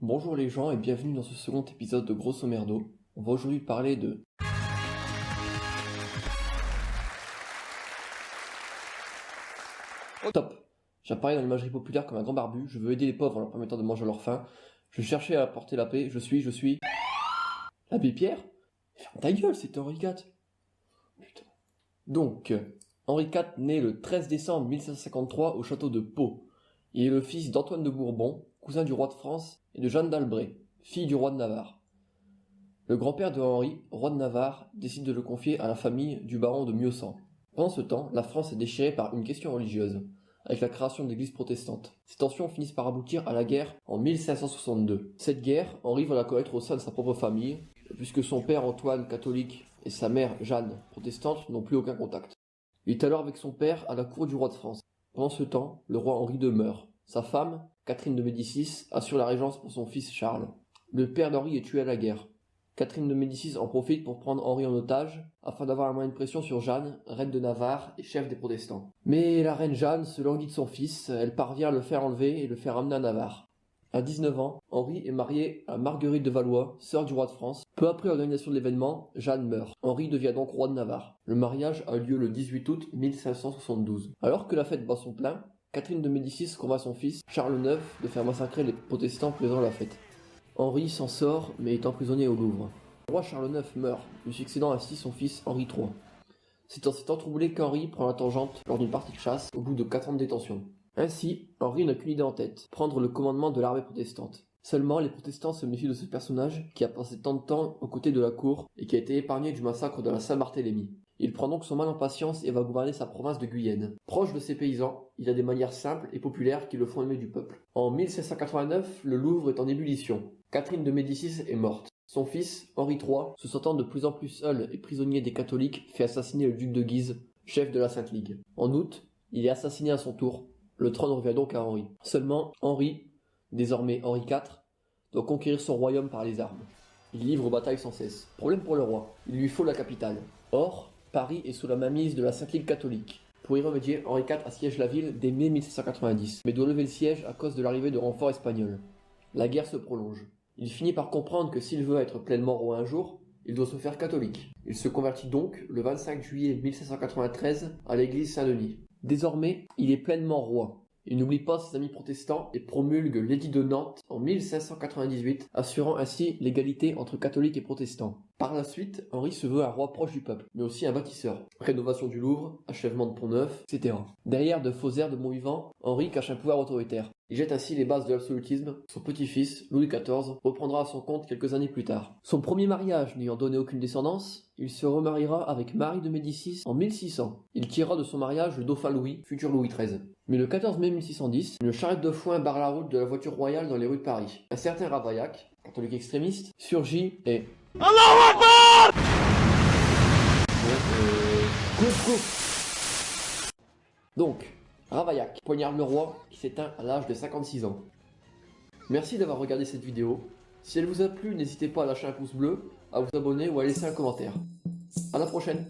Bonjour les gens et bienvenue dans ce second épisode de Grosso Merdo. On va aujourd'hui parler de... Top! J'apparais dans l'imagerie populaire comme un grand barbu, je veux aider les pauvres en leur permettant de manger à leur faim. Je cherchais à apporter la paix, je suis... L'abbé Pierre? Ferme ta gueule, c'est Henri IV. Putain. Donc, Henri IV naît le 13 décembre 1553 au château de Pau. Il est le fils d'Antoine de Bourbon, cousin du roi de France, et de Jeanne d'Albret, fille du roi de Navarre. Le grand-père de Henri, roi de Navarre, décide de le confier à la famille du baron de Miausan. Pendant ce temps, la France est déchirée par une question religieuse, avec la création de l'église protestante. Ces tensions finissent par aboutir à la guerre en 1562. Cette guerre, Henri va la connaître au sein de sa propre famille, puisque son père Antoine, catholique, et sa mère Jeanne, protestante, n'ont plus aucun contact. Il est alors avec son père à la cour du roi de France. Pendant ce temps, le roi Henri II meurt. Sa femme, Catherine de Médicis, assure la régence pour son fils Charles. Le père d'Henri est tué à la guerre. Catherine de Médicis en profite pour prendre Henri en otage, afin d'avoir un moyen de pression sur Jeanne, reine de Navarre et chef des protestants. Mais la reine Jeanne se languit de son fils, elle parvient à le faire enlever et le faire amener à Navarre. À 19 ans, Henri est marié à Marguerite de Valois, sœur du roi de France. Peu après l'organisation de l'événement, Jeanne meurt. Henri devient donc roi de Navarre. Le mariage a lieu le 18 août 1572. Alors que la fête bat son plein, Catherine de Médicis convainc son fils, Charles IX, de faire massacrer les protestants présents à la fête. Henri s'en sort, mais est emprisonné au Louvre. Le roi Charles IX meurt, lui succédant ainsi son fils Henri III. C'est en s'étant troublé qu'Henri prend la tangente lors d'une partie de chasse, au bout de 4 ans de détention. Ainsi, Henri n'a qu'une idée en tête, prendre le commandement de l'armée protestante. Seulement, les protestants se méfient de ce personnage qui a passé tant de temps aux côtés de la cour et qui a été épargné du massacre de la Saint-Barthélemy. Il prend donc son mal en patience et va gouverner sa province de Guyenne. Proche de ses paysans, il a des manières simples et populaires qui le font aimer du peuple. En 1789, le Louvre est en ébullition. Catherine de Médicis est morte. Son fils, Henri III, se sentant de plus en plus seul et prisonnier des catholiques, fait assassiner le duc de Guise, chef de la Sainte Ligue. En août, il est assassiné à son tour. Le trône revient donc à Henri. Seulement, Henri, désormais Henri IV, doit conquérir son royaume par les armes. Il livre bataille sans cesse. Problème pour le roi, il lui faut la capitale. Or, Paris est sous la mainmise de la Sainte Ligue catholique. Pour y remédier, Henri IV assiège la ville dès mai 1790, mais doit lever le siège à cause de l'arrivée de renforts espagnols. La guerre se prolonge. Il finit par comprendre que s'il veut être pleinement roi un jour, il doit se faire catholique. Il se convertit donc le 25 juillet 1793 à l'église Saint-Denis. Désormais, il est pleinement roi. Il n'oublie pas ses amis protestants et promulgue l'édit de Nantes en 1598, assurant ainsi l'égalité entre catholiques et protestants. Par la suite, Henri se veut un roi proche du peuple, mais aussi un bâtisseur. Rénovation du Louvre, achèvement de Pont-Neuf, etc. Derrière de faux airs de bon vivant, Henri cache un pouvoir autoritaire. Il jette ainsi les bases de l'absolutisme. Son petit-fils, Louis XIV, reprendra à son compte quelques années plus tard. Son premier mariage n'ayant donné aucune descendance, il se remariera avec Marie de Médicis en 1600. Il tirera de son mariage le dauphin Louis, futur Louis XIII. Mais le 14 mai 1610, une charrette de foin barre la route de la voiture royale dans les rues de Paris. Un certain Ravaillac, catholique extrémiste, surgit et... Allahu Akbar! Donc, Ravaillac poignarde le roi qui s'éteint à l'âge de 56 ans. Merci d'avoir regardé cette vidéo. Si elle vous a plu, n'hésitez pas à lâcher un pouce bleu, à vous abonner ou à laisser un commentaire. À la prochaine!